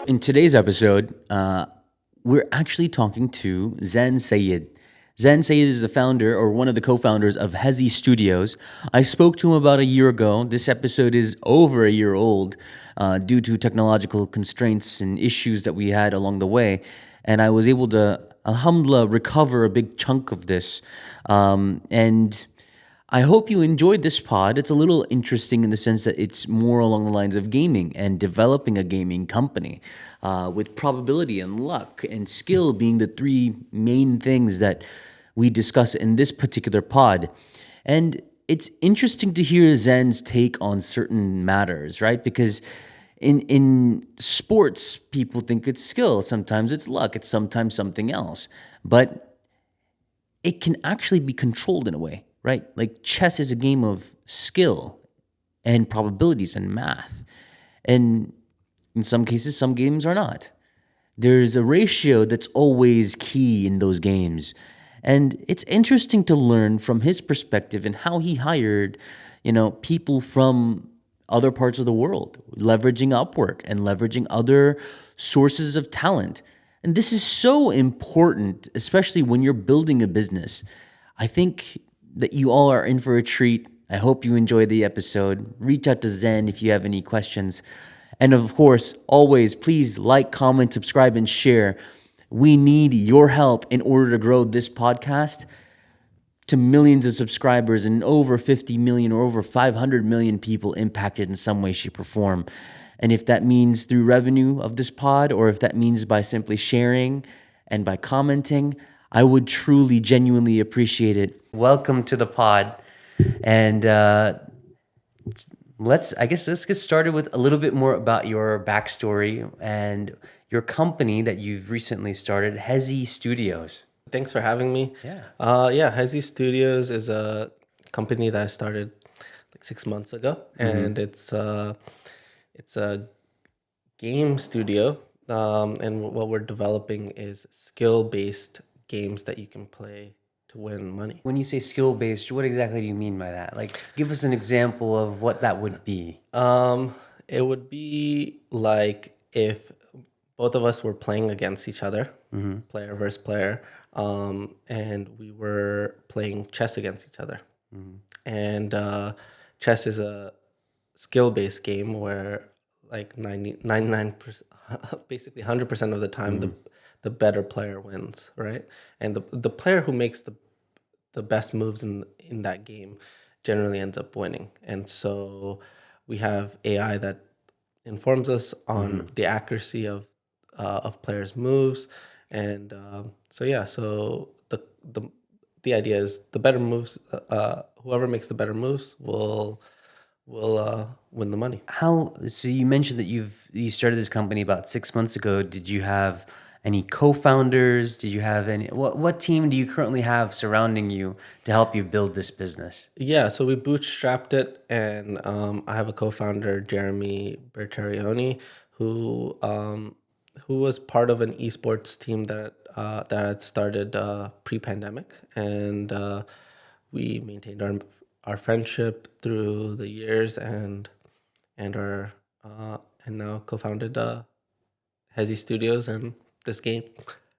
In today's episode, we're actually talking to Zan Syed. Zan Syed is the founder or one of the co-founders of Hezi Studios. I spoke to him about a year ago. This episode is over a year old due to technological constraints and issues that we had along the way. And I was able to, alhamdulillah, recover a big chunk of this. And I hope you enjoyed this pod. It's a little interesting in the sense that it's more along the lines of gaming and developing a gaming company, with probability and luck and skill being the three main things that we discuss in this particular pod. And it's interesting to hear Zen's take on certain matters, right? Because in sports, people think it's skill. Sometimes it's luck. It's sometimes something else. But it can actually be controlled in a way, right? Like chess is a game of skill and probabilities and math. And in some cases, some games are not. There's a ratio that's always key in those games. And it's interesting to learn from his perspective and how he hired, people from other parts of the world, leveraging Upwork and leveraging other sources of talent. And this is so important, especially when you're building a business. I think that you all are in for a treat. I hope you enjoy the episode. Reach out to Zen if you have any questions. And of course, always, please like, comment, subscribe, and share. We need your help in order to grow this podcast to millions of subscribers and over 50 million or over 500 million people impacted in some way, shape, or form. And if that means through revenue of this pod, or if that means by simply sharing and by commenting, I would truly, genuinely appreciate it. Welcome to the pod. And let's get started with a little bit more about your backstory and your company that you've recently started, Hezi Studios. Thanks for having me. Yeah. Hezi Studios is a company that I started like 6 months ago, and it's a game studio. And what we're developing is skill-based games that you can play to win money. When you say skill-based, what exactly do you mean by that? Like, give us an example of what that would be. It would be like if both of us were playing against each other, player versus player, and we were playing chess against each other. And chess is a skill-based game where like 99%, basically 100% of the time, the better player wins, right? And the player who makes the best moves in that game generally ends up winning. And so we have AI that informs us on the accuracy of players' moves, and so the idea is the better moves. Whoever makes the better moves will win the money. So you mentioned that you started this company about 6 months ago. Did you have any co-founders? Did you have any? What team do you currently have surrounding you to help you build this business? Yeah, so we bootstrapped it, and I have a co-founder, Jeremy Bertarioni, who was part of an esports team that had started pre-pandemic, and we maintained our friendship through the years, and now co-founded Hezi Studios and this game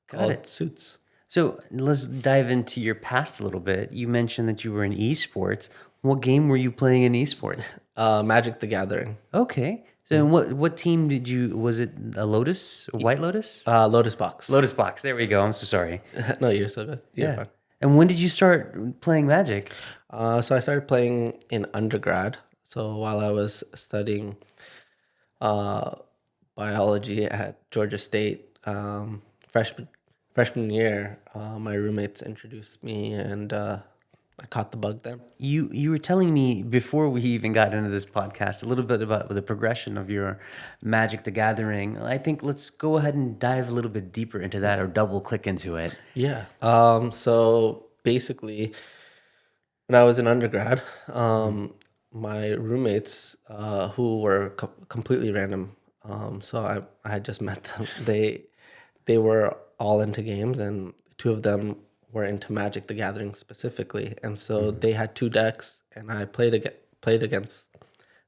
called Suits. So let's dive into your past a little bit. You mentioned that you were in esports. What game were you playing in esports? Magic the Gathering. Okay. So what team did you, was it a Lotus or White Lotus? Lotus Box. Lotus Box. There we go. I'm so sorry. No, you're so good. You're fine. And when did you start playing Magic? So I started playing in undergrad. So while I was studying biology at Georgia State, freshman year, my roommates introduced me, and I caught the bug then. You were telling me before we even got into this podcast a little bit about the progression of your Magic the Gathering. I think let's go ahead and dive a little bit deeper into that, or double click into it. Yeah. So basically, when I was in undergrad, my roommates, who were completely random, so I had just met them. They were all into games, and two of them were into Magic the Gathering specifically, and so they had two decks, and I played against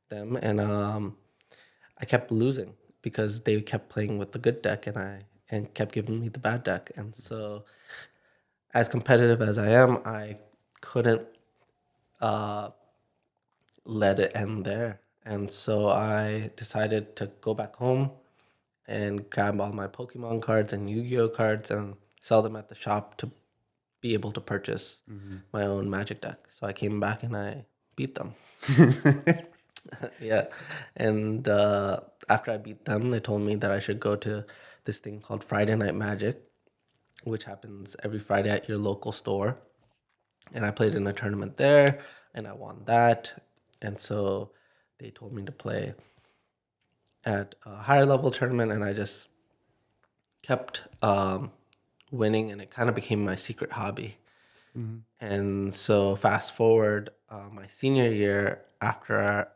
them, and I kept losing, because they kept playing with the good deck and kept giving me the bad deck. And so, as competitive as I am, I couldn't let it end there. And so I decided to go back home and grab all my Pokemon cards and Yu-Gi-Oh cards and sell them at the shop to be able to purchase my own Magic deck. So I came back and I beat them. Yeah. And after I beat them, they told me that I should go to this thing called Friday Night Magic, which happens every Friday at your local store. And I played in a tournament there and I won that. And so they told me to play at a higher level tournament, and I just kept winning, and it kind of became my secret hobby. And so fast forward my senior year, after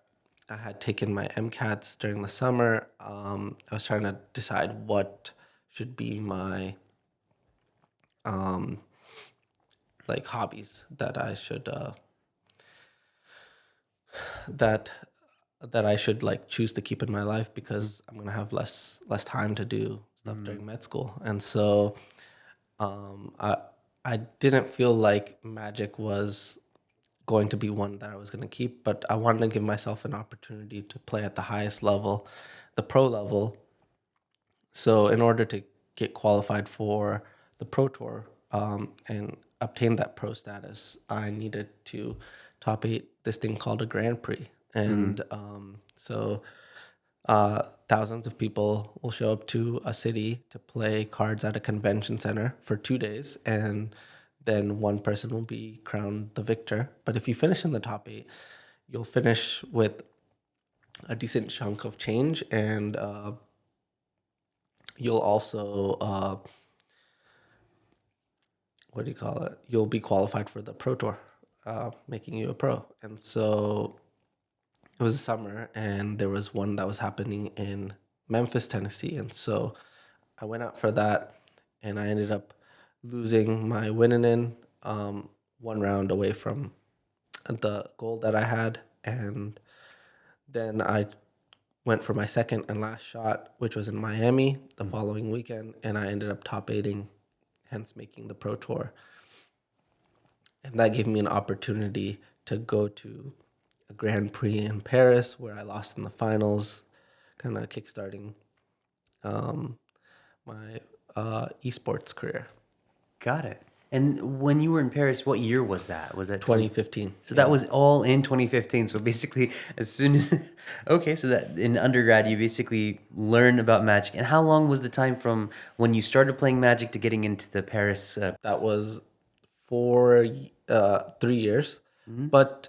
I had taken my MCATs during the summer, I was trying to decide what should be my like hobbies that I should that that I should like choose to keep in my life, because I'm gonna have less time to do stuff during med school. And so I didn't feel like magic was going to be one that I was going to keep, but I wanted to give myself an opportunity to play at the highest level, the pro level. So in order to get qualified for the pro tour and obtain that pro status, I needed to top eight this thing called a Grand Prix. And so thousands of people will show up to a city to play cards at a convention center for 2 days, and then one person will be crowned the victor. But if you finish in the top eight, you'll finish with a decent chunk of change, and you'll also what do you call it? You'll be qualified for the pro tour, making you a pro. And so it was summer, and there was one that was happening in Memphis, Tennessee. And so I went out for that, and I ended up losing my winning in one round away from the goal that I had. And then I went for my second and last shot, which was in Miami the following weekend, and I ended up top eighting, hence making the pro tour. And that gave me an opportunity to go to a Grand Prix in Paris, where I lost in the finals, kind of kickstarting my esports career. Got it. And when you were in Paris, what year was that? Was that 2015. So that was all in 2015. So basically, as soon as okay, so that in undergrad you basically learned about Magic. And how long was the time from when you started playing Magic to getting into the Paris? That was for 3 years, but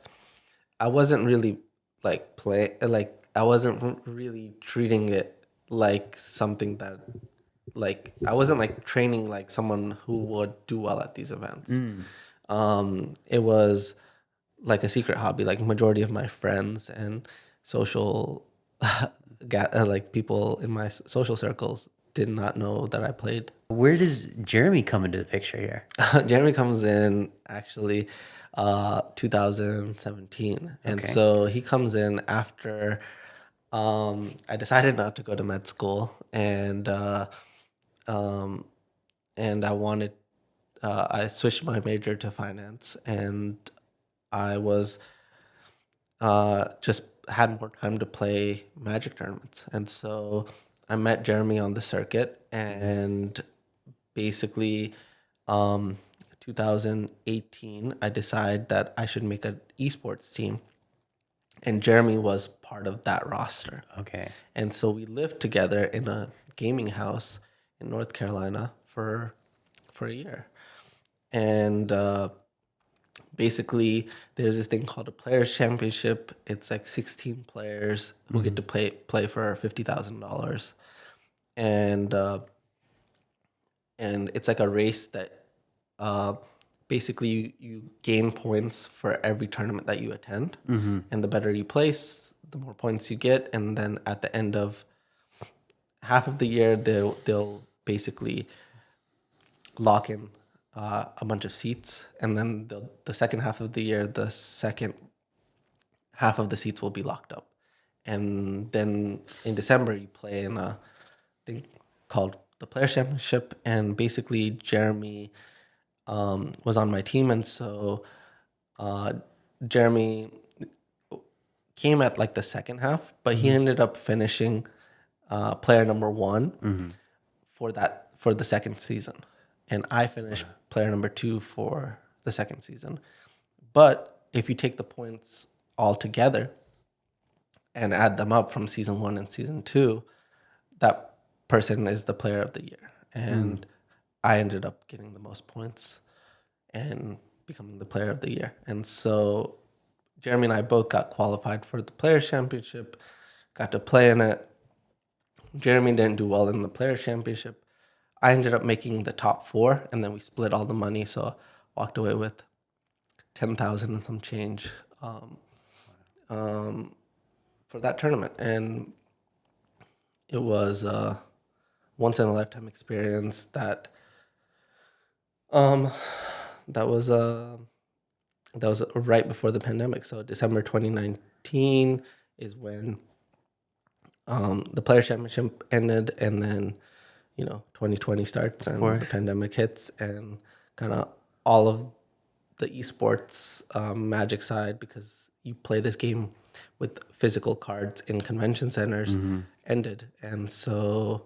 I wasn't really like I wasn't really treating it like something that, like, I wasn't like training like someone who would do well at these events. It was like a secret hobby. Like majority of my friends and social like people in my social circles did not know that I played. Where does Jeremy come into the picture here? Jeremy comes in actually 2017. And Okay. so he comes in after I decided not to go to med school, and I wanted I switched my major to finance, and I was just had more time to play Magic tournaments. And so I met Jeremy on the circuit, and basically 2018 I decided that I should make an esports team, and Jeremy was part of that roster. Okay. And so we lived together in a gaming house in North Carolina for a year. And basically there's this thing called a players championship. It's like 16 players who get to play for $50,000. And it's like a race that basically you gain points for every tournament that you attend. And the better you place, the more points you get. And then at the end of half of the year, they'll basically lock in a bunch of seats, and then the second half of the year, the second half of the seats will be locked up. And then in December, you play in a thing called the Player Championship. And basically, Jeremy was on my team. And so Jeremy came at like the second half, but he ended up finishing player number one for the second season. And I finished player number 2 for the second season. But if you take the points all together and add them up from season 1 and season 2, that person is the player of the year. And I ended up getting the most points and becoming the player of the year. And so Jeremy and I both got qualified for the Players Championship, got to play in it. Jeremy didn't do well in the Players Championship. I ended up making the top 4, and then we split all the money. So I walked away with 10,000 and some change for that tournament. And it was a once in a lifetime experience that was right before the pandemic. So December 2019 is when the Player Championship ended, and then 2020 starts and the pandemic hits, and kind of all of the esports magic side, because you play this game with physical cards in convention centers, ended. And so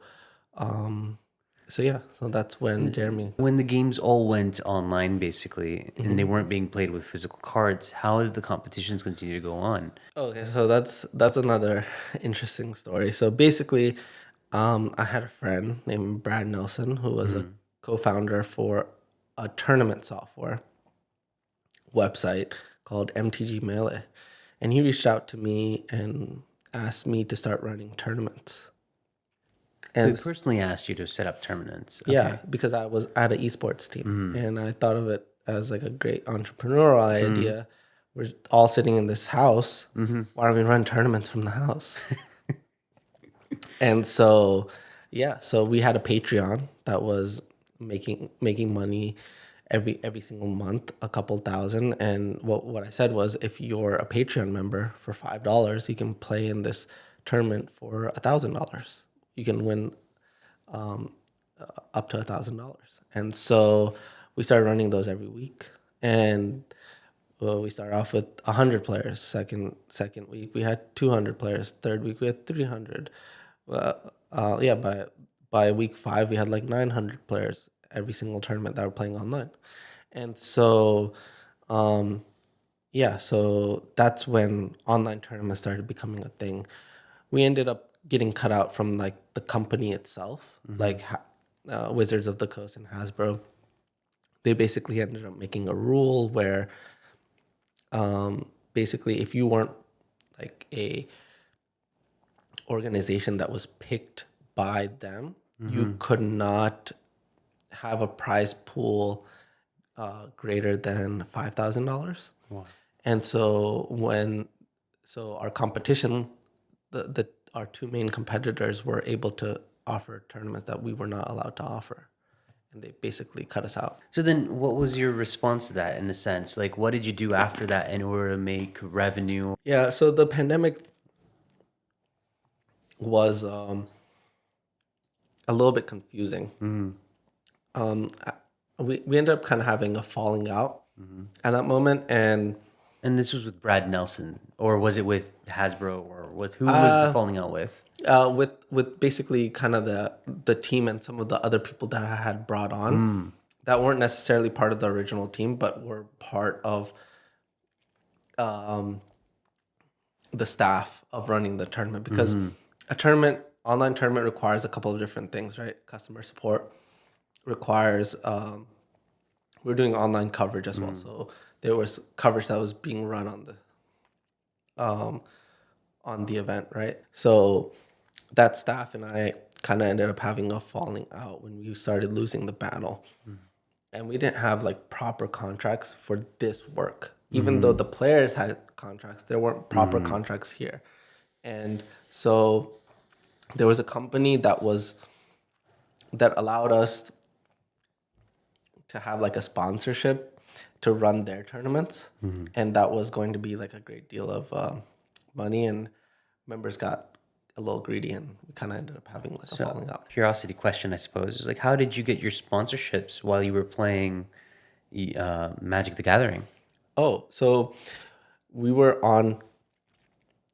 so that's when Jeremy... When the games all went online, basically, and they weren't being played with physical cards, how did the competitions continue to go on? Okay, so that's another interesting story. So basically, I had a friend named Brad Nelson who was a co-founder for a tournament software website called MTG Melee. And he reached out to me and asked me to start running tournaments. So he personally asked you to set up tournaments. Okay. Yeah, because I had an esports team, and I thought of it as like a great entrepreneurial idea. We're all sitting in this house. Why don't we run tournaments from the house? And so, so we had a Patreon that was making money every single month, a couple thousand. And what I said was, if you're a Patreon member for $5, you can play in this tournament for $1,000. You can win up to $1,000. And so we started running those every week. And we started off with 100 players. Second week we had 200 players. Third week we had 300. By week 5 we had like 900 players every single tournament that were playing online. And so so that's when online tournaments started becoming a thing. We ended up getting cut out from like the company itself, like Wizards of the Coast and Hasbro. They basically ended up making a rule where basically if you weren't like a organization that was picked by them, you could not have a prize pool greater than $5,000. Wow. And so our competition, our 2 main competitors were able to offer tournaments that we were not allowed to offer. And they basically cut us out. So then what was your response to that, in a sense? Like, what did you do after that in order to make revenue? Yeah, so the pandemic was a little bit confusing. We ended up kind of having a falling out at that moment. And this was with Brad Nelson, or was it with Hasbro, or with who was the falling out with? With basically kind of the team and some of the other people that I had brought on that weren't necessarily part of the original team, but were part of the staff of running the tournament. Because online tournament requires a couple of different things, right? Customer support requires, we're doing online coverage as well. So there was coverage that was being run on the event, right? So that staff and I kind of ended up having a falling out when we started losing the battle. And we didn't have like proper contracts for this work. Even though the players had contracts, there weren't proper contracts here. And so there was a company that allowed us to have like a sponsorship to run their tournaments. And that was going to be like a great deal of money. And members got a little greedy, and we kind of ended up having like a falling out. Curiosity question, I suppose, is like, how did you get your sponsorships while you were playing Magic the Gathering? Oh, so we were on,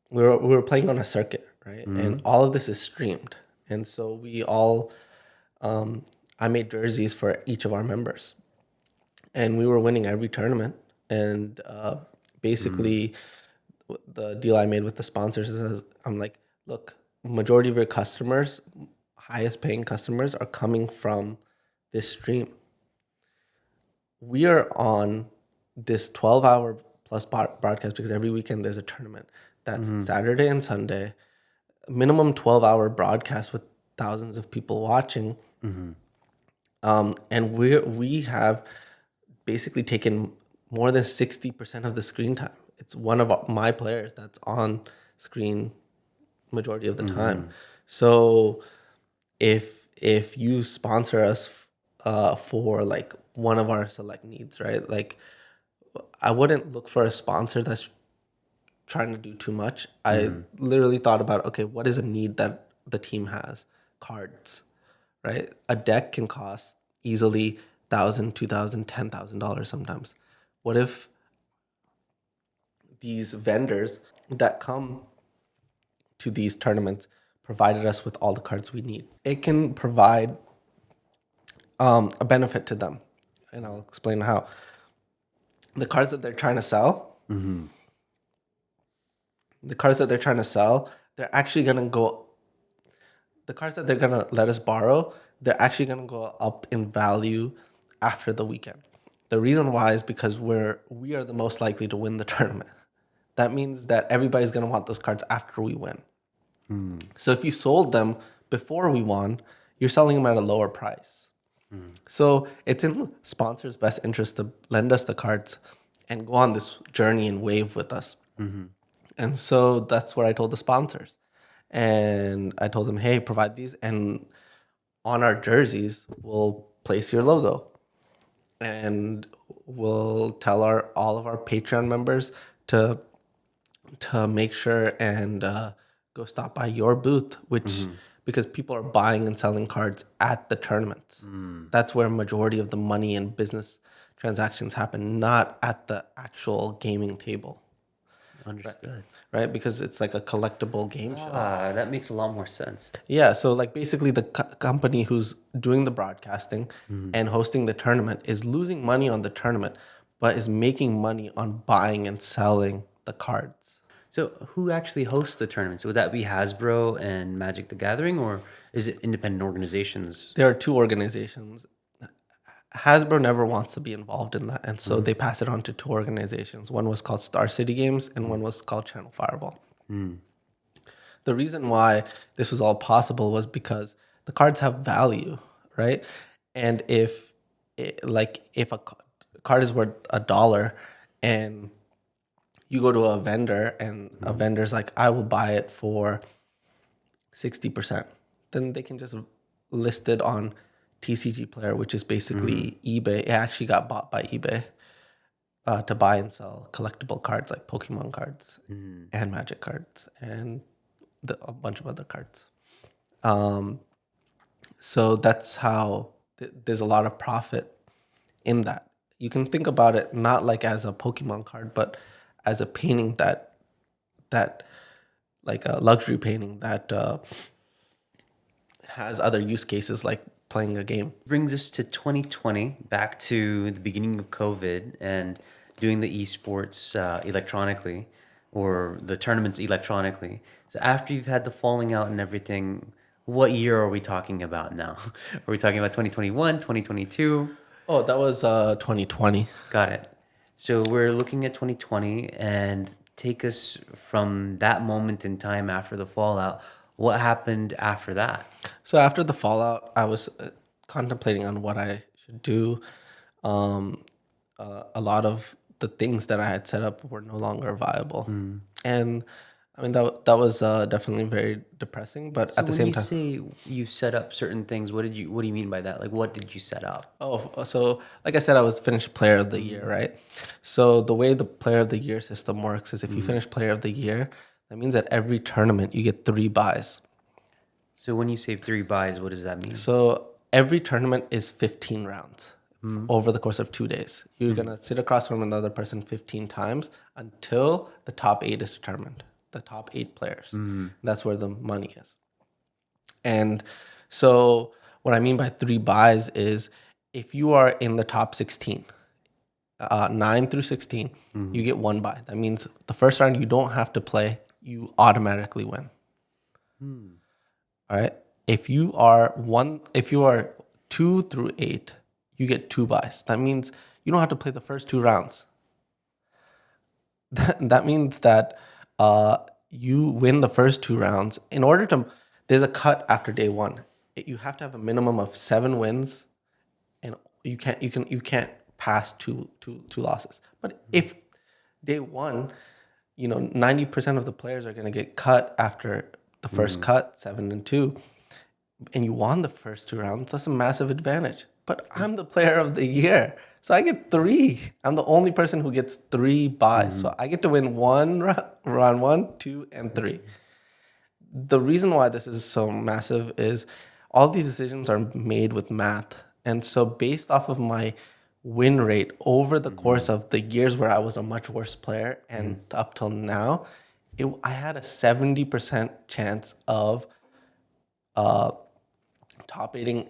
we were playing on a circuit, right? And all of this is streamed. And so we all, I made jerseys for each of our members. And we were winning every tournament. And basically, the deal I made with the sponsors is I'm like, look, majority of your customers, highest paying customers, are coming from this stream. We are on this 12-hour plus broadcast because every weekend there's a tournament. That's Saturday and Sunday, minimum 12-hour broadcast with thousands of people watching. And we have basically taken more than 60% of the screen time. It's one of my players that's on screen majority of the time. So if you sponsor us for like one of our select needs, right? Like I wouldn't look for a sponsor that's trying to do too much. I literally thought about, okay, what is a need that the team has? Cards, right? A deck can cost easily $1,000, $2,000, $10,000 sometimes. What if these vendors that come to these tournaments provided us with all the cards we need? It can provide a benefit to them, and I'll explain how. The cards that they're trying to sell, they're actually gonna go. The cards that they're gonna let us borrow, they're actually gonna go up in value after the weekend. The reason why is because we are the most likely to win the tournament. That means that everybody's gonna want those cards after we win. So if you sold them before we won, you're selling them at a lower price. So it's in sponsors' best interest to lend us the cards and go on this journey and wave with us. And so that's what I told the sponsors. And I told them, hey, provide these. And on our jerseys, we'll place your logo. And we'll tell all of our Patreon members to make sure and go stop by your booth, which because people are buying and selling cards at the tournament. That's where a majority of the money and business transactions happen, not at the actual gaming table. Understood. Right? Because it's like a collectible game show. That makes a lot more sense. Yeah, so like basically the company who's doing the broadcasting and hosting the tournament is losing money on the tournament, but is making money on buying and selling the cards. So who actually hosts the tournaments? Would that be Hasbro and Magic the Gathering, or is it independent organizations? There are two organizations. Hasbro never wants to be involved in that, and so they pass it on to two organizations. One was called Star City Games, and one was called Channel Fireball. The reason why this was all possible was because the cards have value, right? And if a card is worth $1 and you go to a vendor and a vendor's like, I will buy it for 60%, then they can just list it on TCG Player, which is basically eBay. It actually got bought by eBay to buy and sell collectible cards like Pokemon cards and Magic cards and a bunch of other cards. So that's how there's a lot of profit in that. You can think about it not like as a Pokemon card, but as a painting that like a luxury painting that has other use cases like playing a game. Brings us to 2020, back to the beginning of COVID and doing the esports electronically, or the tournaments electronically. So after you've had the falling out and everything, what year are we talking about now? Are we talking about 2021, 2022? Oh, that was 2020. Got it. So we're looking at 2020, and take us from that moment in time after the fallout. What happened after that? So after the fallout, I was contemplating on what I should do. A lot of the things that I had set up were no longer viable, and I mean that was definitely very depressing. But at the same time, when you say you set up certain things, what do you mean by that? Like, what did you set up? oh, so like I said, I was finished Player of the Year, right? So the way the Player of the Year system works is if you finish Player of the Year, That means at every tournament, you get 3 buys. So when you say 3 buys, what does that mean? So every tournament is 15 rounds over the course of 2 days. You're going to sit across from another person 15 times until the top 8 is determined, the top 8 players. That's where the money is. And so what I mean by 3 buys is if you are in the top 16, 9 through 16, you get 1 buy. That means the first round you don't have to play, you automatically win. All right. If you are 2 through 8, you get 2 buys. That means you don't have to play the first 2 rounds. That means that you win the first 2 rounds. There's a cut after day 1. You have to have a minimum of 7 wins, and you can't pass two losses. But if day 1, 90% of the players are going to get cut after the first cut, 7-2, and you won the first 2 rounds, that's a massive advantage. But I'm the player of the year, so I get 3. I'm the only person who gets 3 buys. So I get to win round 1, 2, and 3. The reason why this is so massive is all these decisions are made with math. And so based off of my win rate over the course of the years where I was a much worse player and up till now, I had a 70% chance of top 8ing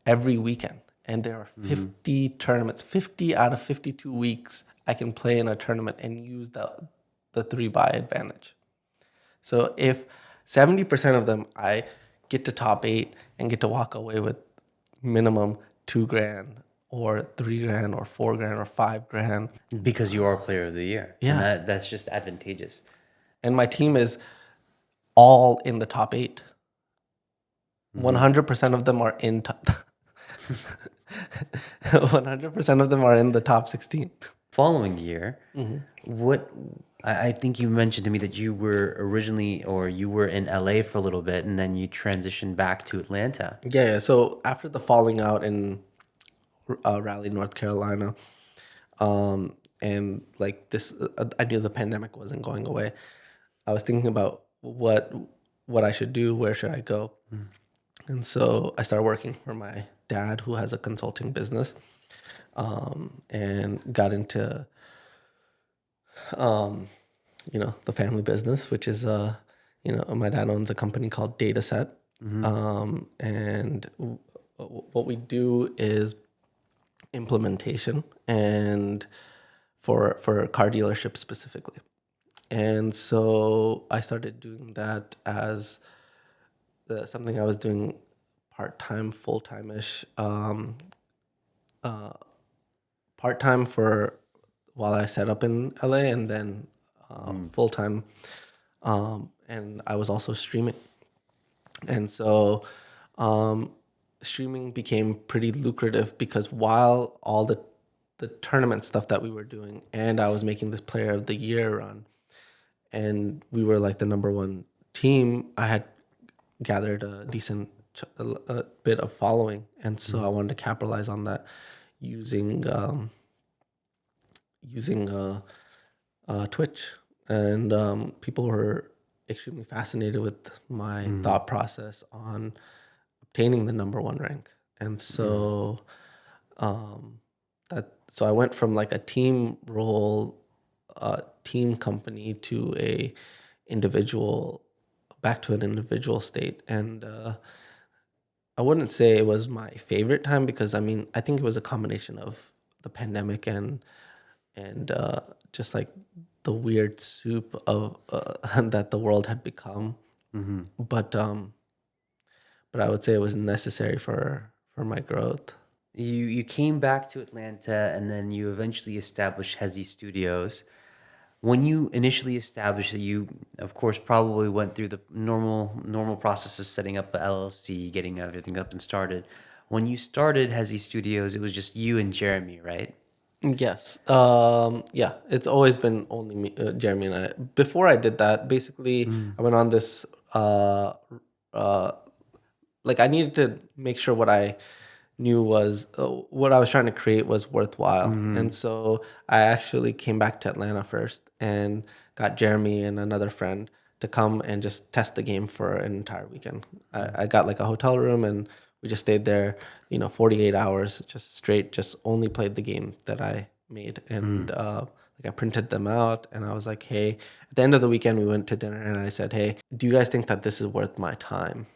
every weekend. And there are 50 tournaments, 50 out of 52 weeks I can play in a tournament and use the 3 buy advantage. So if 70% of them I get to top 8 and get to walk away with minimum $2,000 or $3,000 or $4,000 or $5,000. Because you are player of the year. Yeah. And that's just advantageous. And my team is all in the top 8. 100% of them are in 100% of them are in the top 16. Following year, what I think you mentioned to me that you were in LA for a little bit and then you transitioned back to Atlanta. Yeah. So after the falling out in Raleigh, North Carolina, and like this, I knew the pandemic wasn't going away. I was thinking about what I should do, where should I go, and so I started working for my dad, who has a consulting business, and got into the family business, which is my dad owns a company called Dataset, and what we do is implementation and for car dealerships specifically. And so I started doing that as something I was doing part-time, full-time-ish, part-time for while I set up in LA, and then full-time. And I was also streaming. And so streaming became pretty lucrative because while all the tournament stuff that we were doing, and I was making this player of the year run, and we were like the number 1 team, I had gathered a decent bit of following. And so I wanted to capitalize on that using Twitch. And people were extremely fascinated with my thought process on obtaining the number 1 rank. And so so I went from like a team role, team company to back to an individual state. And I wouldn't say it was my favorite time because I think it was a combination of the pandemic and just like the weird soup of that the world had become. But I would say it was necessary for my growth. You came back to Atlanta and then you eventually established Hezi Studios. When you initially established it, you of course probably went through the normal process of setting up the LLC, getting everything up and started. When you started Hezi Studios, it was just you and Jeremy, right? Yes. Yeah, it's always been only me, Jeremy and I. Before I did that, basically, I went on this, like I needed to make sure what I knew was, what I was trying to create was worthwhile. And so I actually came back to Atlanta first and got Jeremy and another friend to come and just test the game for an entire weekend. I got like a hotel room, and we just stayed there, 48 hours, just straight, just only played the game that I made. And like I printed them out, and I was like, hey, at the end of the weekend, we went to dinner, and I said, hey, do you guys think that this is worth my time?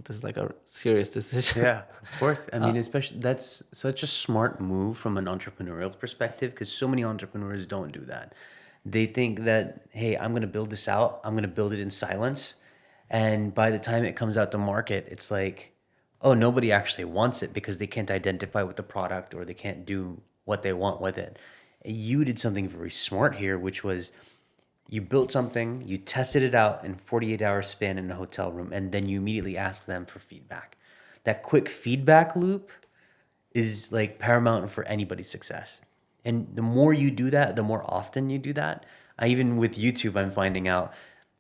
This is like a serious decision. Yeah, of course. I mean, especially that's such a smart move from an entrepreneurial perspective, because so many entrepreneurs don't do that. They think that, hey, I'm going to build this out, I'm going to build it in silence. And by the time it comes out to market, it's like, oh, nobody actually wants it because they can't identify with the product or they can't do what they want with it. You did something very smart here, which was you built something, you tested it out in 48-hour span in a hotel room, and then you immediately ask them for feedback. That quick feedback loop is like paramount for anybody's success. And the more you do that, the more often you do that. Even with YouTube, I'm finding out,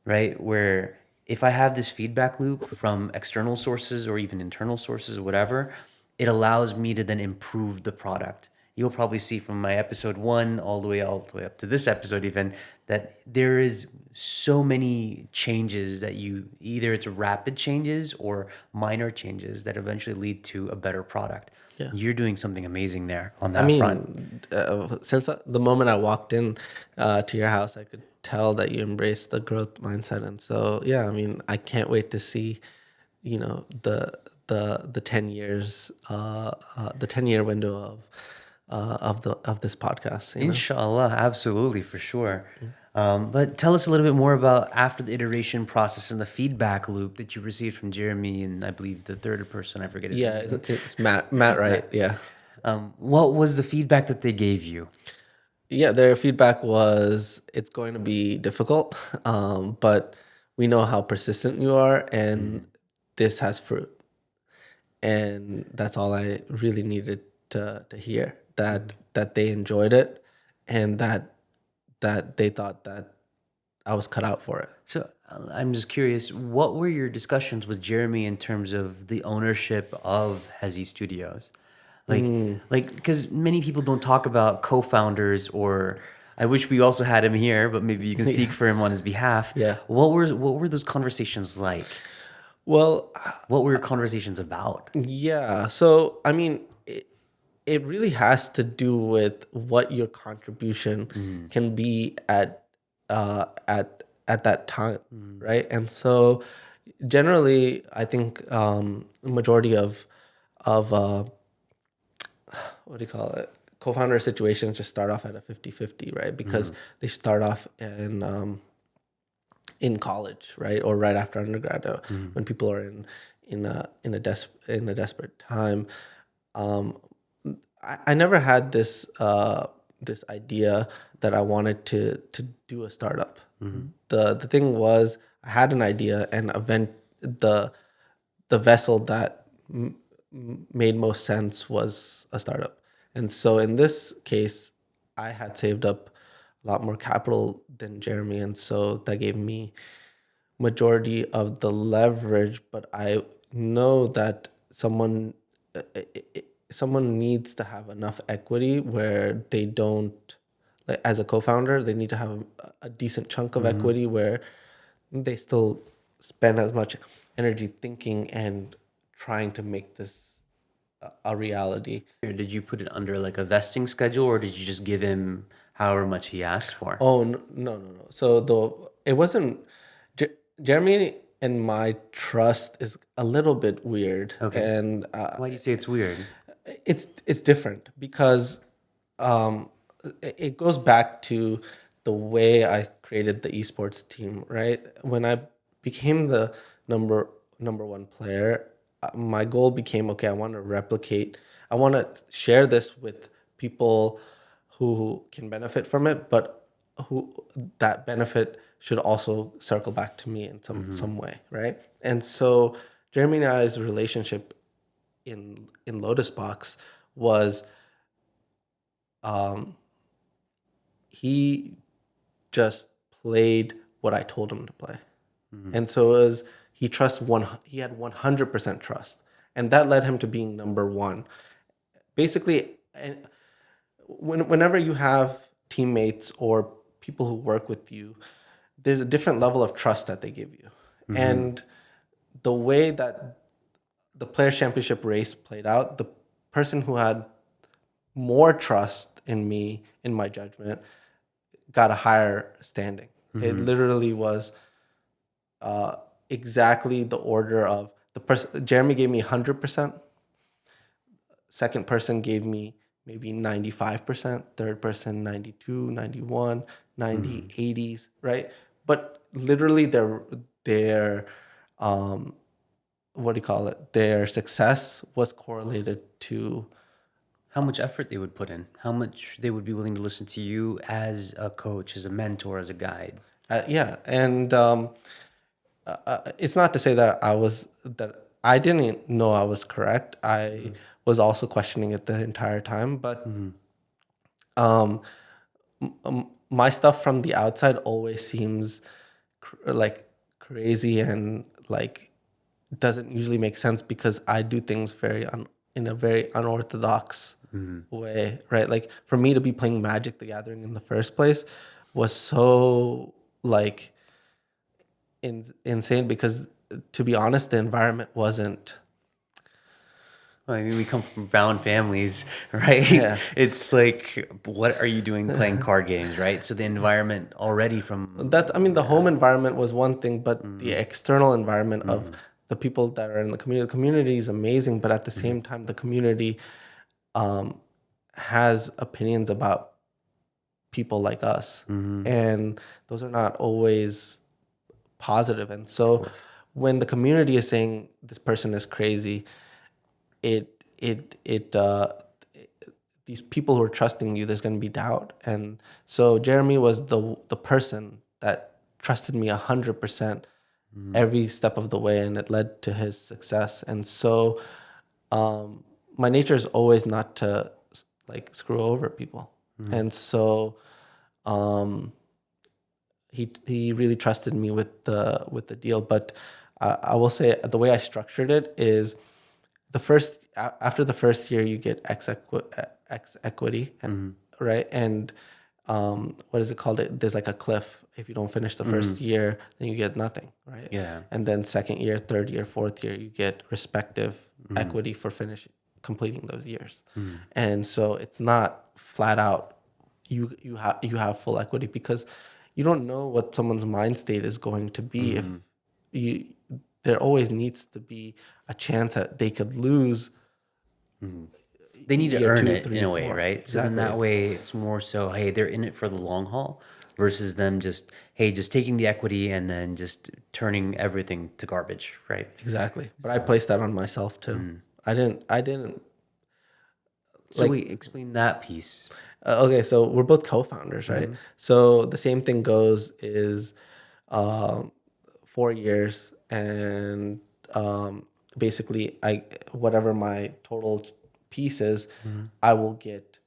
right, where if I have this feedback loop from external sources or even internal sources or whatever, it allows me to then improve the product. You'll probably see from my episode 1 all the way up to this episode even that there is so many changes that either it's rapid changes or minor changes that eventually lead to a better product. Yeah. You're doing something amazing there on I that mean, front. since the moment I walked in to your house, I could tell that you embrace the growth mindset. And so, yeah, I mean, I can't wait to see, the 10 years, the 10-year window of this podcast. Inshallah, absolutely, for sure. But tell us a little bit more about after the iteration process and the feedback loop that you received from Jeremy and I believe the third person, I forget his Yeah, name. it's Matt, right? Yeah. What was the feedback that they gave you? Yeah, their feedback was it's going to be difficult, but we know how persistent you are, and this has fruit. And that's all I really needed to hear, that they enjoyed it, and that they thought that I was cut out for it. So I'm just curious, what were your discussions with Jeremy in terms of the ownership of Hezi Studios? Like, because many people don't talk about co-founders, or I wish we also had him here, but maybe you can speak for him on his behalf. Yeah. What were those conversations like? Well, What were your conversations about? yeah. So, I mean, it really has to do with what your contribution can be at that time, right? And so, generally, I think majority of what do you call it? Co-founder situations just start off at a 50-50, right? Because they start off in college, right, or right after undergrad, when people are in a desperate time. I never had this this idea that I wanted to do a startup. The thing was, I had an idea, and the vessel that made most sense was a startup. And so in this case, I had saved up a lot more capital than Jeremy, and so that gave me majority of the leverage. But I know that someone needs to have enough equity where they don't, like, as a co-founder, they need to have a decent chunk of equity where they still spend as much energy thinking and trying to make this a reality. Or did you put it under like a vesting schedule, or did you just give him however much he asked for? Oh, no. So it wasn't Jeremy, and my trust is a little bit weird. Okay. And Why do you say it's weird? it's different because it goes back to the way I created the esports team, right? When I became the number one player, my goal became, okay, I want to share this with people who can benefit from it, but who that benefit should also circle back to me in some way, right? And so Jeremy and I's relationship in Lotus Box was, he just played what I told him to play. And so it was, he had 100% trust. And that led him to being number one. Basically, whenever you have teammates or people who work with you, there's a different level of trust that they give you. And the way that the Players Championship race played out, the person who had more trust in me, in my judgment, got a higher standing. It literally was exactly the order of the person. Jeremy gave me 100%. Second person gave me maybe 95%. Third person 92, 91, 90, 80s, right? But literally their what do you call it? Their success was correlated to How much effort they would put in, how much they would be willing to listen to you as a coach, as a mentor, as a guide. yeah. And it's not to say that I didn't know I was correct. I was also questioning it the entire time, but my stuff from the outside always seems like crazy and like doesn't usually make sense because I do things in a very unorthodox way, right? Like for me to be playing Magic the Gathering in the first place was so like insane because, to be honest, the environment wasn't. Well, I mean, we come from brown families, right? Yeah. It's like, what are you doing playing card games, right? So the environment already from That, I mean, the home environment was one thing, but the external environment of the people that are in the community is amazing. But at the same time, the community has opinions about people like us, and those are not always positive. And so, when the community is saying this person is crazy, these people who are trusting you, there's going to be doubt. And so Jeremy was the person that trusted me 100% every step of the way, and it led to his success. And so my nature is always not to like screw over people. And so he really trusted me with the deal. But I will say the way I structured it is after the first year you get X equity, and right, and what is it called? There's like a cliff. If you don't finish the first year, then you get nothing, right? Yeah. And then second year, third year, fourth year, you get respective equity for completing those years. And so it's not flat out you have full equity, because you don't know what someone's mind state is going to be. If you there always needs to be a chance that they could lose. They need to year earn 2, it 3, in a way, 4. right? Exactly. So then that way it's more so, hey, they're in it for the long haul versus them just, hey, just taking the equity and then just turning everything to garbage, right? Exactly. But I placed that on myself too. I didn't So like. we explain that piece. Okay, so we're both co-founders, right? So the same thing goes is 4 years, and basically whatever my total piece is, I will get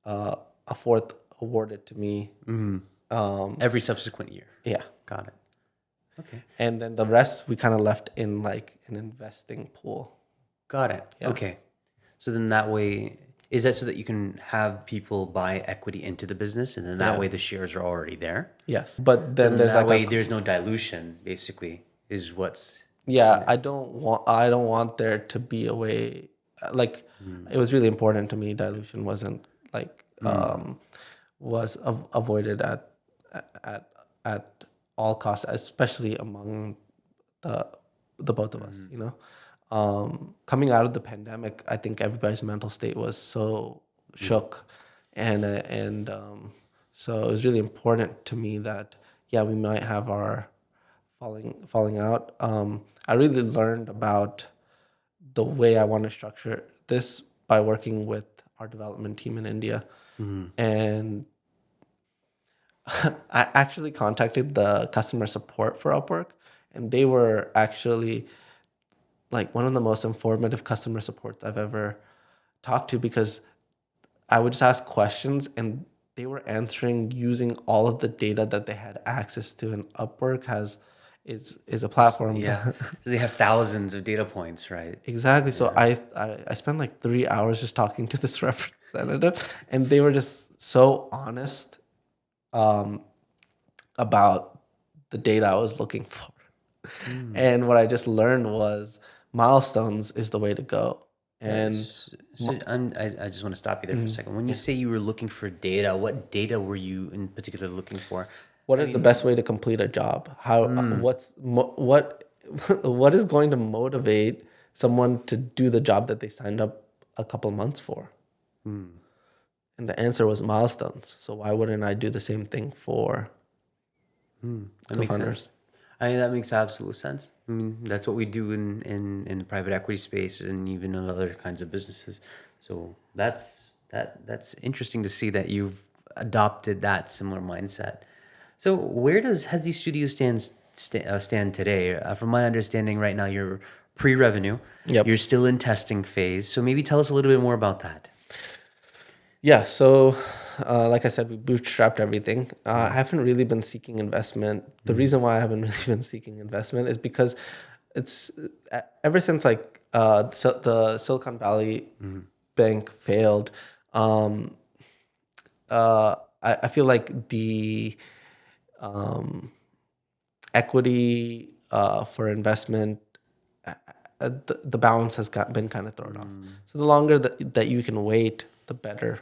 a fourth awarded to me. Every subsequent year. Yeah. Got it. Okay. And then the rest we kind of left in like an investing pool. Got it. Yeah. Okay. So then that way, is that so that you can have people buy equity into the business, and then that way the shares are already there? Yes. But then And there's that like way there's no dilution, basically, is what's... yeah, I don't want there to be a way, like it was really important to me. Dilution wasn't like was avoided at all costs, especially among the both of us. You know, coming out of the pandemic, I think everybody's mental state was so shook, and so it was really important to me that we might have our falling out. I really learned about the way I want to structure this by working with our development team in India. And I actually contacted the customer support for Upwork, and they were actually like one of the most informative customer supports I've ever talked to, because I would just ask questions and they were answering using all of the data that they had access to. And Upwork is a platform. Yeah. So they have thousands of data points, right? Exactly. So I spent like 3 hours just talking to this representative, and they were just so honest about the data I was looking for. And what I just learned was milestones is the way to go. And I just want to stop you there for a second. When you say you were looking for data, what data were you in particular looking for? what is the best way to complete a job? What is going to motivate someone to do the job that they signed up a couple months for? And the answer was milestones. So why wouldn't I do the same thing for That makes sense. That makes absolute sense. I mean, that's what we do in the private equity space and even in other kinds of businesses. So that's interesting to see that you've adopted that similar mindset. So where does Hezi Studios stand today? From my understanding, right now you're pre-revenue. Yep. You're still in testing phase. So maybe tell us a little bit more about that. Yeah, so like I said, we bootstrapped everything. I haven't really been seeking investment. The reason why I haven't really been seeking investment is because it's ever since like the Silicon Valley Bank failed. I feel like the equity for investment, the balance has been kind of thrown off. So the longer that you can wait, the better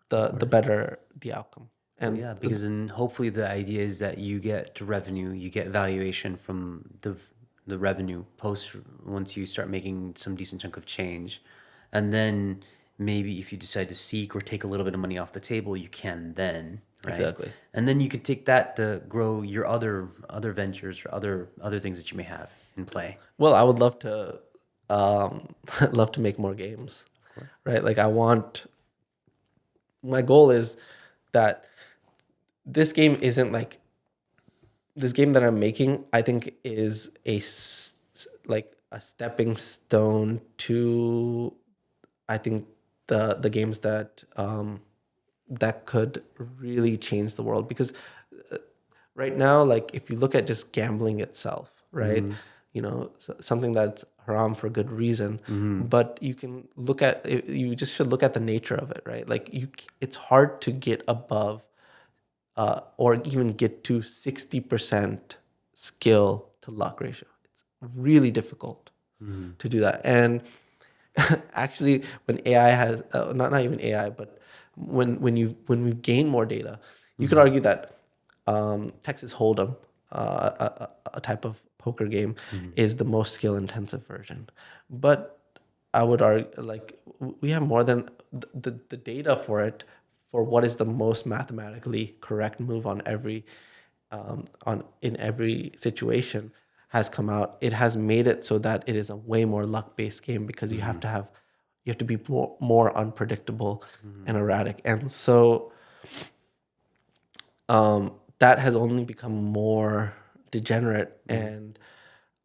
the better the outcome. And Yeah, because then hopefully the idea is that you get revenue, you get valuation from the revenue once you start making some decent chunk of change. And then maybe if you decide to seek or take a little bit of money off the table, you can then, right? Exactly. And then you can take that to grow your other ventures or other things that you may have in play. Well, I would love to love to make more games. Of course. Right? Like my goal is that this game that I'm making, I think is like a stepping stone to, I think the games that that could really change the world. Because right now, like if you look at just gambling itself, right? You know, something that's haram for good reason, but you just should look at the nature of it, right? Like it's hard to get above or even get to 60% skill to luck ratio. It's really difficult to do that. And actually, when AI has not even AI, but when we gain more data, you could argue that Texas Hold'em, a type of poker game, is the most skill intensive version. But I would argue, like, we have more than the data for it, for what is the most mathematically correct move in every situation has come out. It has made it so that it is a way more luck based game, because you have to be more unpredictable and erratic. And so that has only become more degenerate. And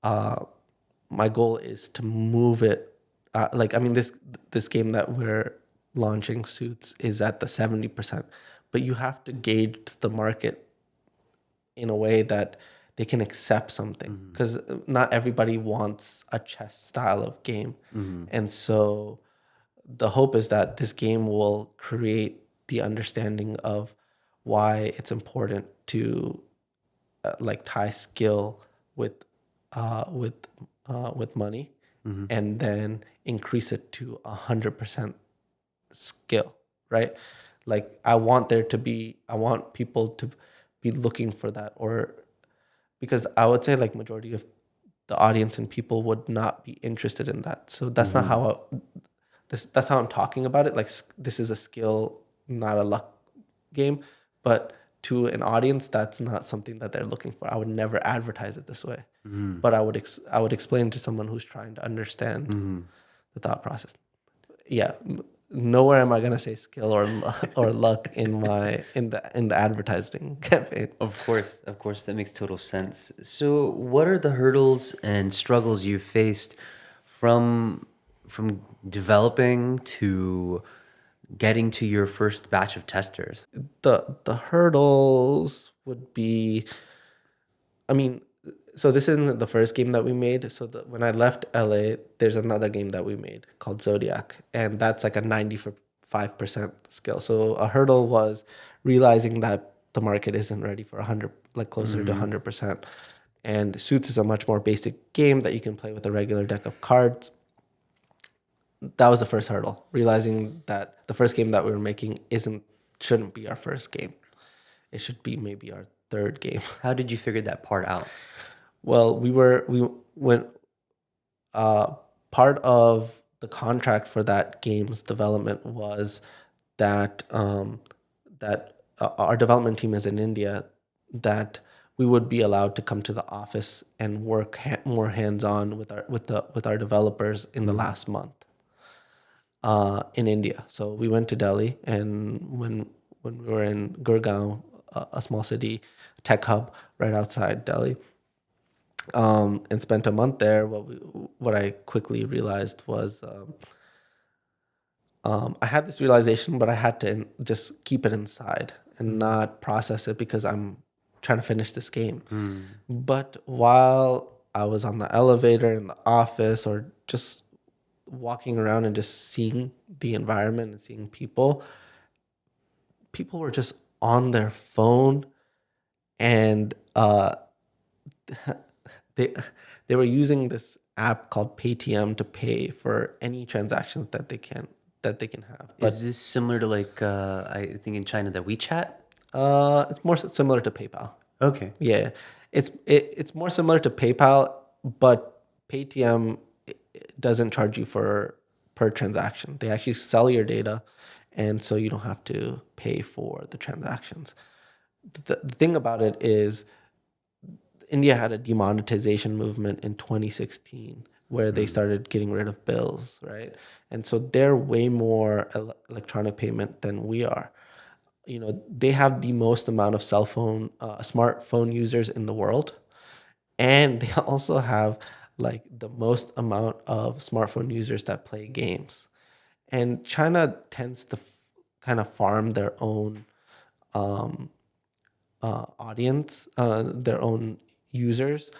my goal is to move it. This game that we're launching, Suits, is at the 70%, but you have to gauge the market in a way that they can accept something, because not everybody wants a chess style of game. And so the hope is that this game will create the understanding of why it's important to tie skill with money, and then increase it to 100% skill, right? Like I want people to be looking for that, or because I would say like majority of the audience and people would not be interested in that. So that's not how that's how I'm talking about it. Like this is a skill, not a luck game, but to an audience, that's not something that they're looking for. I would never advertise it this way, but I would explain to someone who's trying to understand the thought process. Yeah, nowhere am I gonna say skill or luck in the advertising campaign. Of course, that makes total sense. So, what are the hurdles and struggles you faced from developing to getting to your first batch of testers? The hurdles would be, I mean, so this isn't the first game that we made. So when I left LA, there's another game that we made called Zodiac, and that's like a 95% skill. So a hurdle was realizing that the market isn't ready for 100, like closer to 100%. And Suits is a much more basic game that you can play with a regular deck of cards. That was the first hurdle, realizing that the first game that we were making shouldn't be our first game. It should be maybe our third game. How did you figure that part out? Well, we went part of the contract for that game's development was that our development team is in India, that we would be allowed to come to the office and work more hands-on with our developers in the last month in India. So we went to Delhi, and when we were in Gurgaon, a small city, tech hub right outside Delhi, and spent a month there. What I quickly realized was I had this realization, but I had to just keep it inside and not process it because I'm trying to finish this game. But while I was on the elevator in the office or just walking around and just seeing the environment and seeing people were just on their phone, and they were using this app called Paytm to pay for any transactions that they can have. But Is this similar to like I think in China that WeChat? it's more similar to PayPal. Okay. Yeah, it's more similar to PayPal, but Paytm doesn't charge you per transaction. They actually sell your data, and so you don't have to pay for the transactions. The thing about it is, India had a demonetization movement in 2016 where they started getting rid of bills, right? And so they're way more electronic payment than we are. They have the most amount of smartphone users in the world, and they also have like the most amount of smartphone users that play games. And China tends to kind of farm their own audience, their own users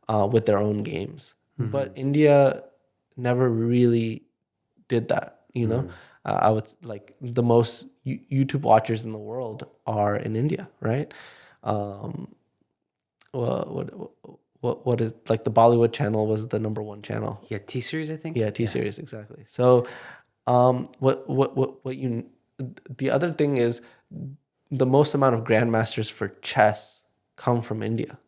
with their own games. But India never really did that. I would like the most YouTube watchers in the world are in India, right? What is like the Bollywood channel was the number one channel. Yeah, T series, I think. Yeah, T series exactly. So, what you the other thing is the most amount of grandmasters for chess come from India.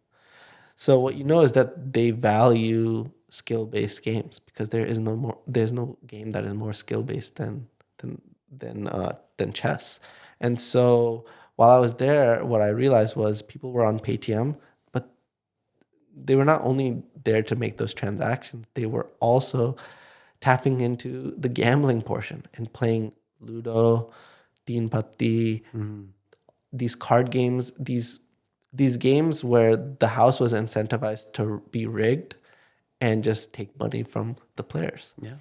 So what you know is that they value skill-based games because there's no game that is more skill-based than chess. And so while I was there, what I realized was people were on Paytm, but they were not only there to make those transactions, they were also tapping into the gambling portion and playing Ludo, Teen Patti, these card games, these games where the house was incentivized to be rigged and just take money from the players. Yeah.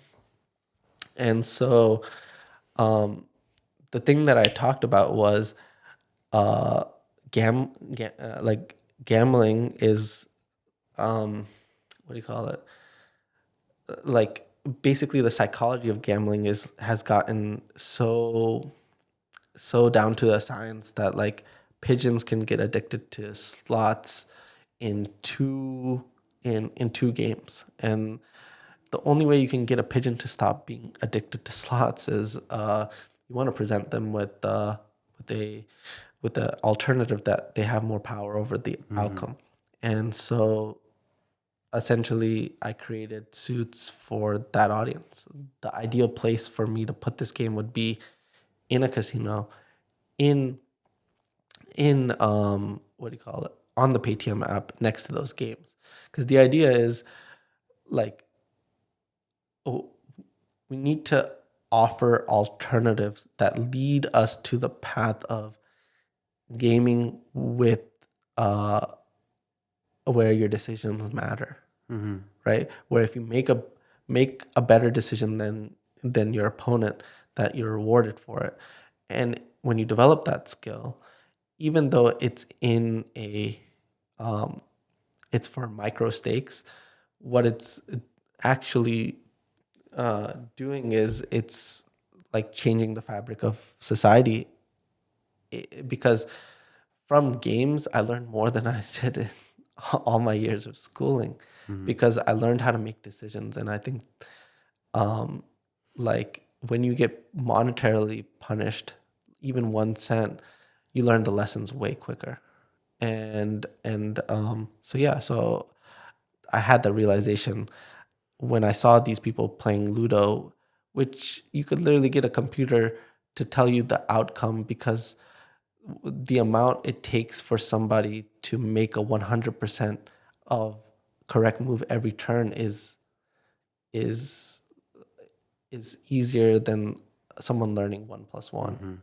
And so the thing that I talked about was like gambling is what do you call it? Like basically the psychology of gambling has gotten so down to a science that like pigeons can get addicted to slots in two games, and the only way you can get a pigeon to stop being addicted to slots is you want to present them with the alternative that they have more power over the outcome. And so essentially I created Suits for that audience. The ideal place for me to put this game would be in a casino, in what do you call it, on the Paytm app next to those games. Because the idea is like, we need to offer alternatives that lead us to the path of gaming with where your decisions matter, right? Where if you make a better decision than your opponent, that you're rewarded for it. And when you develop that skill, even though it's in it's for micro stakes, what it's actually doing is it's like changing the fabric of society, because from games, I learned more than I did in all my years of schooling, because I learned how to make decisions. And I think, like, when you get monetarily punished, even 1 cent, you learn the lessons way quicker. So I had the realization when I saw these people playing Ludo, which you could literally get a computer to tell you the outcome, because the amount it takes for somebody to make a 100% of correct move every turn is is easier than someone learning 1 plus 1.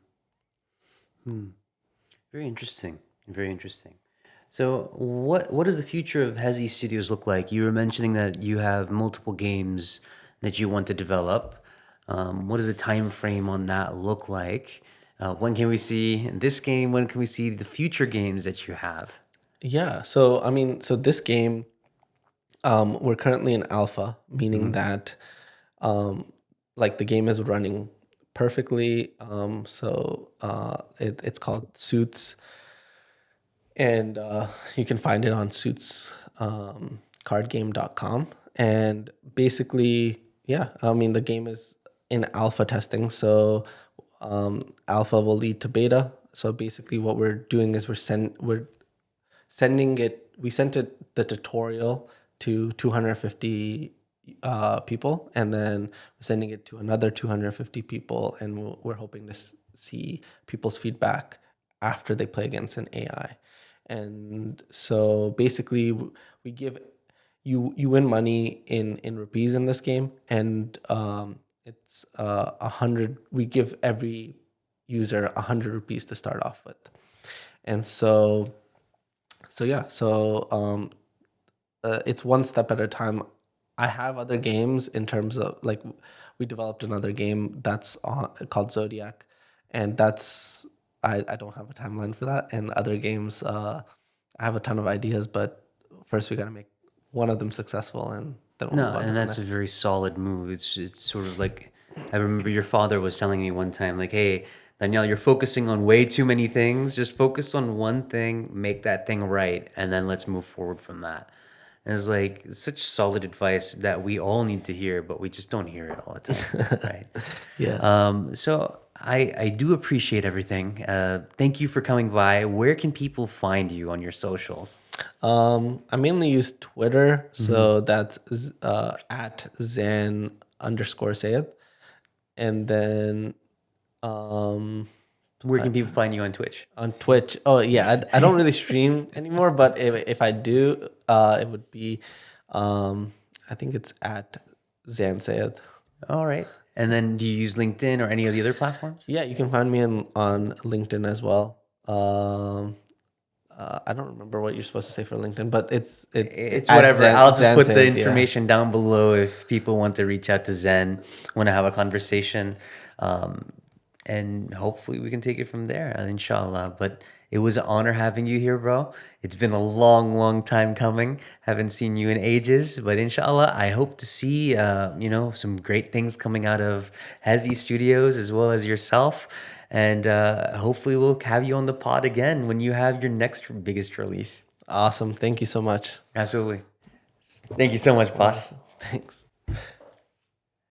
Very interesting. Very interesting. So, what does the future of Hezi Studios look like? You were mentioning that you have multiple games that you want to develop. What does the time frame on that look like? When can we see this game? When can we see the future games that you have? Yeah. So I mean, so this game, we're currently in alpha, meaning that like the game is running perfectly. It's called Suits, and you can find it on suitscardgame.com. And basically, yeah, I mean, the game is in alpha testing. So alpha will lead to beta. So basically what we're doing is we're sending it, we sent it the tutorial to 250 people, and then we're sending it to another 250 people, and we're hoping to see people's feedback after they play against an AI. And so basically we give you win money in rupees in this game, and it's 100. We give every user 100 rupees to start off with. And it's one step at a time. I have other games in terms of, like, we developed another game that's called Zodiac, and that's I don't have a timeline for that. And other games, I have a ton of ideas, but first we got to make one of them successful, and then we'll No, move on to and the that's a next. very solid move. It's sort of like, I remember your father was telling me one time, like, "Hey, Daniel, you're focusing on way too many things. Just focus on one thing, make that thing right, and then let's move forward from that." And it's like such solid advice that we all need to hear, but we just don't hear it all the time, right? Yeah. So I do appreciate everything. Thank you for coming by. Where can people find you on your socials? I mainly use Twitter, so that's at Zan_Syed, and then um, Where can people find you on Twitch? on Twitch. Oh yeah, I don't really stream anymore, but if I do, it would be, I think it's at Zan Syed. All right. And then do you use LinkedIn or any of the other platforms? Yeah, you can find me on LinkedIn as well. I don't remember what you're supposed to say for LinkedIn, but It's at whatever. I'll just Zan put the Syed. Yeah. information down below if people want to reach out to Zen, want to have a conversation. And hopefully we can take it from there, inshallah. But it was an honor having you here, bro. It's been a long, long time coming. Haven't seen you in ages, but inshallah, I hope to see, some great things coming out of Hezi Studios as well as yourself. And hopefully we'll have you on the pod again when you have your next biggest release. Awesome. Thank you so much. Absolutely. Thank you so much, boss. Thanks.